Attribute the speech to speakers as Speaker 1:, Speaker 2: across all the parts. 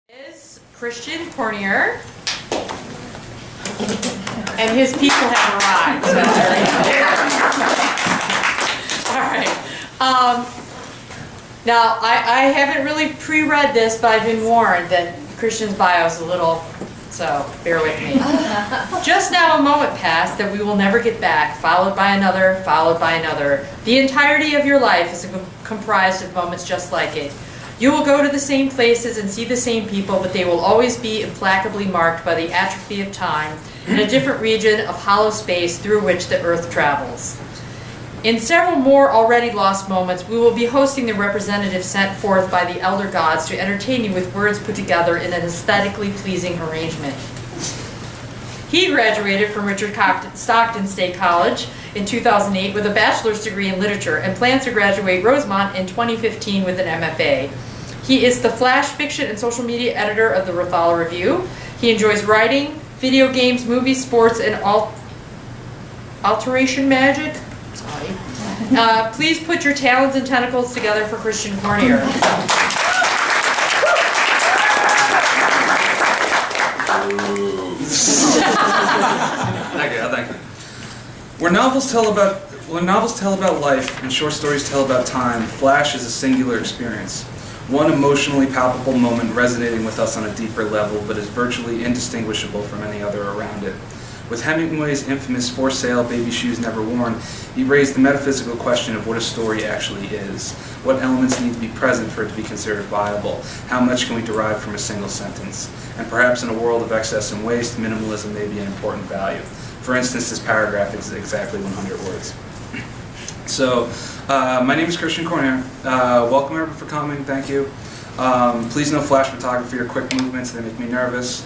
Speaker 1: Is Christian Cornier, and his people have arrived. So there we go. All right. Now, I haven't really pre-read this, but I've been warned that Christian's bio is a little, so bear with me. Just now a moment passed that we will never get back, followed by another, followed by another. The entirety of your life is comprised of moments just like it. You will go to the same places and see the same people, but they will always be implacably marked by the atrophy of time in a different region of hollow space through which the earth travels. In several more already lost moments, we will be hosting the representative sent forth by the elder gods to entertain you with words put together in an aesthetically pleasing arrangement. He graduated from Richard Stockton State College in 2008 with a bachelor's degree in literature and plans to graduate Rosemont in 2015 with an MFA. He is the flash fiction and social media editor of the Rothalla Review. He enjoys writing, video games, movies, sports, and alteration magic. Sorry. Please put your talons and tentacles together for Christian Cornier.
Speaker 2: Thank you. Where novels tell about life and short stories tell about time, Flash is a singular experience. One emotionally palpable moment resonating with us on a deeper level, but is virtually indistinguishable from any other around it. With Hemingway's infamous For Sale, Baby Shoes Never Worn, he raised the metaphysical question of what a story actually is. What elements need to be present for it to be considered viable? How much can we derive from a single sentence? And perhaps in a world of excess and waste, minimalism may be an important value. For instance, this paragraph is exactly 100 words. So, my name is Christian Cornier. Welcome everyone for coming, thank you. Please no flash photography or quick movements, they make me nervous.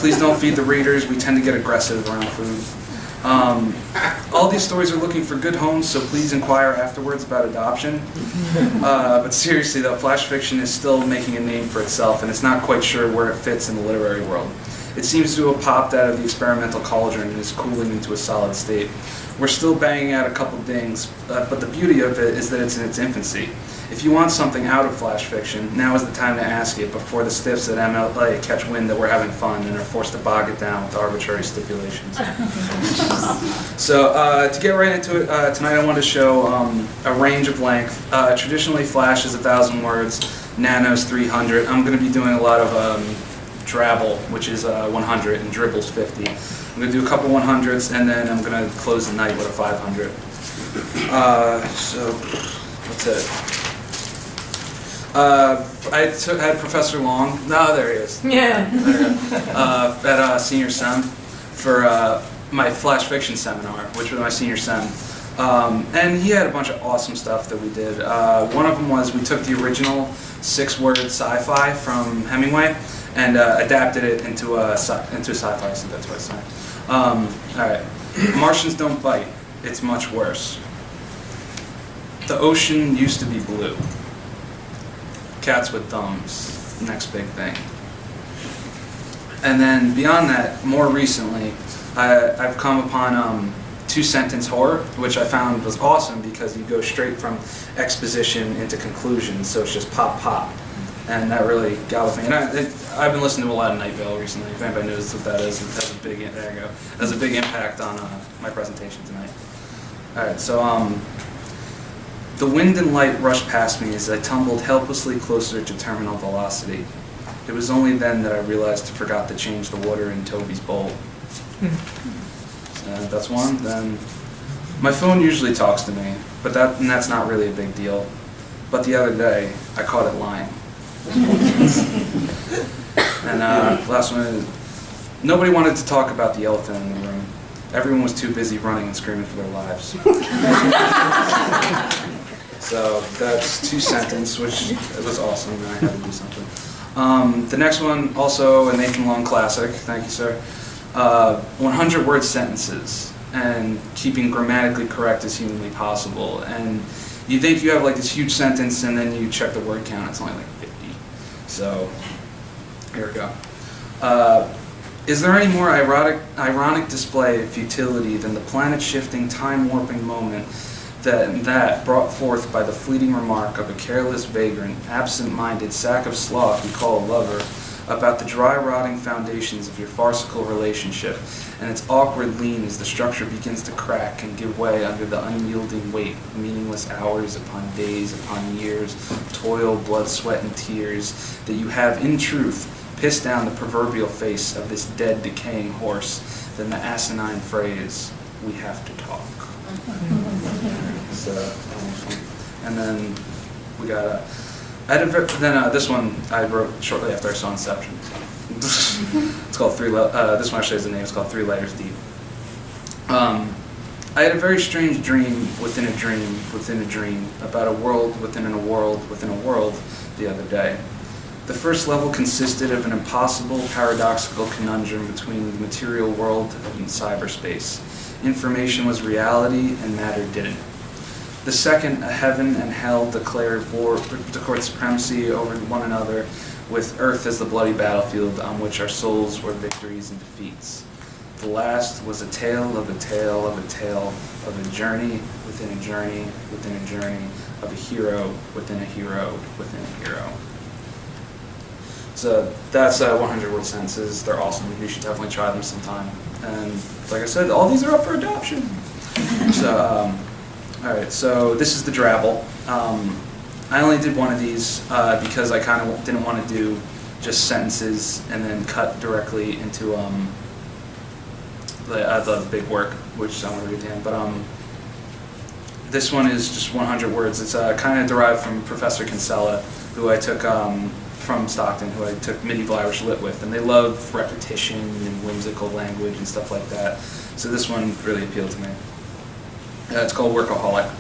Speaker 2: Please don't feed the readers, we tend to get aggressive around food. All these stories are looking for good homes, so please inquire afterwards about adoption. But seriously though, flash fiction is still making a name for itself, and it's not quite sure where it fits in the literary world. It seems to have popped out of the experimental cauldron and is cooling into a solid state. We're still banging out a couple dings, but the beauty of it is that it's in its infancy. If you want something out of flash fiction, now is the time to ask it before the stiffs at MLA catch wind that we're having fun and are forced to bog it down with arbitrary stipulations. So to get right into it, tonight I want to show a range of length. Traditionally Flash is 1,000 words, Nano's 300. I'm going to be doing a lot of Drabble, which is 100, and Dribble's 50. I'm going to do a couple 100s, and then I'm going to close the night with a 500. So, that's it. I had Professor Long, there he is.
Speaker 1: Yeah.
Speaker 2: At Senior Sem for my flash fiction seminar, which was my senior sem. And he had a bunch of awesome stuff that we did. One of them was we took the original 6-word sci-fi from Hemingway and adapted it into a sci-fi, so that's what I said. Alright. Martians don't bite. It's much worse. The ocean used to be blue. Cats with thumbs. Next big thing. And then beyond that, more recently, I've come upon two-sentence horror, which I found was awesome because you go straight from exposition into conclusion, so it's just pop, pop. And that really got with me. And I've been listening to a lot of Night Vale recently. If anybody knows what that is, it has a big, there you go. It has a big impact on my presentation tonight. Alright, so the wind and light rushed past me as I tumbled helplessly closer to terminal velocity. It was only then that I realized I forgot to change the water in Toby's bowl. So that's one. Then my phone usually talks to me, but that's not really a big deal. But the other day, I caught it lying. And last one is, nobody wanted to talk about the elephant in the room. Everyone was too busy running and screaming for their lives. So that's 2-sentence, which was awesome, and I had to do something. The next one, also a Nathan Long classic, thank you sir. 100-word sentences, and keeping grammatically correct as humanly possible. And you think you have like this huge sentence, and then you check the word count, it's only like 50. So, here we go. Is there any more ironic display of futility than the planet-shifting, time-warping moment that brought forth by the fleeting remark of a careless vagrant, absent-minded sack of sloth we call a lover, about the dry rotting foundations of your farcical relationship and its awkward lean as the structure begins to crack and give way under the unyielding weight of meaningless hours upon days upon years, toil, blood, sweat, and tears that you have in truth pissed down the proverbial face of this dead, decaying horse, then the asinine phrase, "We have to talk." So, and then we got this one I wrote shortly after I saw Inception. It's called this one actually has a name. It's called 3 Layers Deep. I had a very strange dream within a dream within a dream about a world within a world within a world the other day. The first level consisted of an impossible, paradoxical conundrum between the material world and cyberspace. Information was reality and matter didn't. The second, a heaven and hell declared supremacy over one another, with earth as the bloody battlefield on which our souls were victories and defeats. The last was a tale of a tale of a tale of a journey within a journey within a journey, of a hero within a hero within a hero. So that's 100-word sentences. They're awesome. You should definitely try them sometime. And like I said, all these are up for adoption. So, all right. So this is the Drabble. I only did one of these because I kind of didn't want to do just sentences and then cut directly into the big work, which I want to read at the end. But this one is just 100 words. It's kind of derived from Professor Kinsella, who I took from Stockton, who I took medieval Irish lit with, and they love repetition and whimsical language and stuff like that. So this one really appealed to me. It's called Workaholic.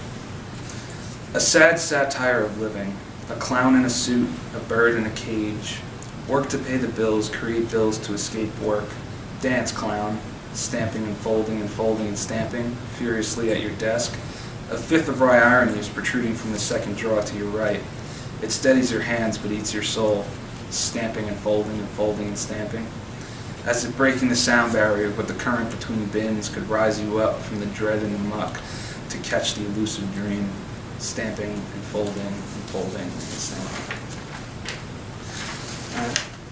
Speaker 2: A sad satire of living, a clown in a suit, a bird in a cage, work to pay the bills, create bills to escape work, dance clown, stamping and folding and stamping furiously at your desk. A fifth of wry irony is protruding from the second drawer to your right. It steadies your hands but eats your soul, stamping and folding and stamping. As if breaking the sound barrier with the current between bins could rise you up from the dread and the muck to catch the elusive dream, stamping and folding and stamping.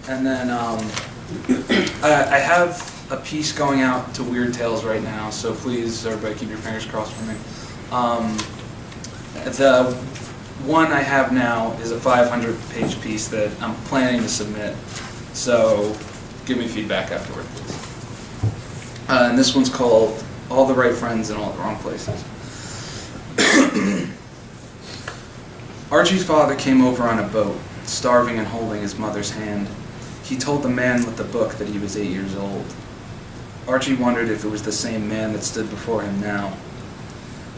Speaker 2: And then I have a piece going out to Weird Tales right now, so please, everybody, keep your fingers crossed for me. The one I have now is a 500-page piece that I'm planning to submit, so give me feedback afterward, please. And this one's called All the Right Friends in All the Wrong Places. Archie's father came over on a boat, starving and holding his mother's hand. He told the man with the book that he was 8 years old. Archie wondered if it was the same man that stood before him now.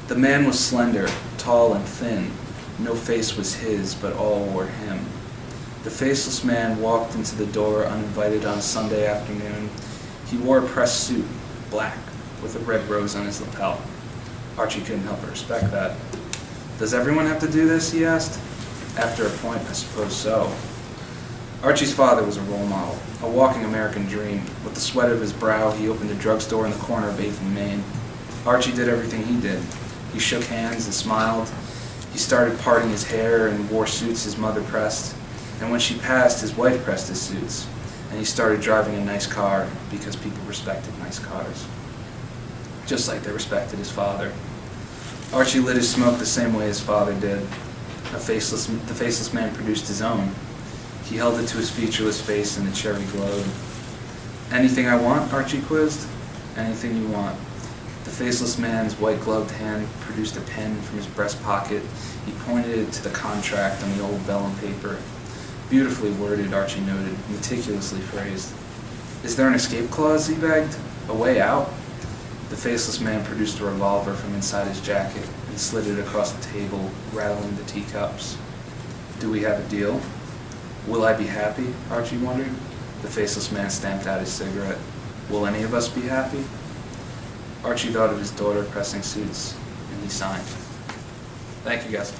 Speaker 2: The man was slender, tall, and thin. No face was his, but all were him. The faceless man walked into the door uninvited on a Sunday afternoon. He wore a pressed suit, black, with a red rose on his lapel. Archie couldn't help but respect that. Does everyone have to do this, he asked. After a point, I suppose so. Archie's father was a role model, a walking American dream. With the sweat of his brow, he opened a drugstore in the corner of 8th and Main. Archie did everything he did. He shook hands and smiled. He started parting his hair and wore suits his mother pressed. And when she passed, his wife pressed his suits. And he started driving a nice car because people respected nice cars. Just like they respected his father. Archie lit his smoke the same way his father did. The faceless man produced his own. He held it to his featureless face and the cherry glowed. Anything I want? Archie quizzed. Anything you want. The faceless man's white-gloved hand produced a pen from his breast pocket. He pointed it to the contract on the old vellum paper. Beautifully worded, Archie noted, meticulously phrased. Is there an escape clause, he begged? A way out? The faceless man produced a revolver from inside his jacket and slid it across the table, rattling the teacups. Do we have a deal? Will I be happy? Archie wondered. The faceless man stamped out his cigarette. Will any of us be happy? Archie thought of his daughter pressing suits, and he signed. Thank you, guys.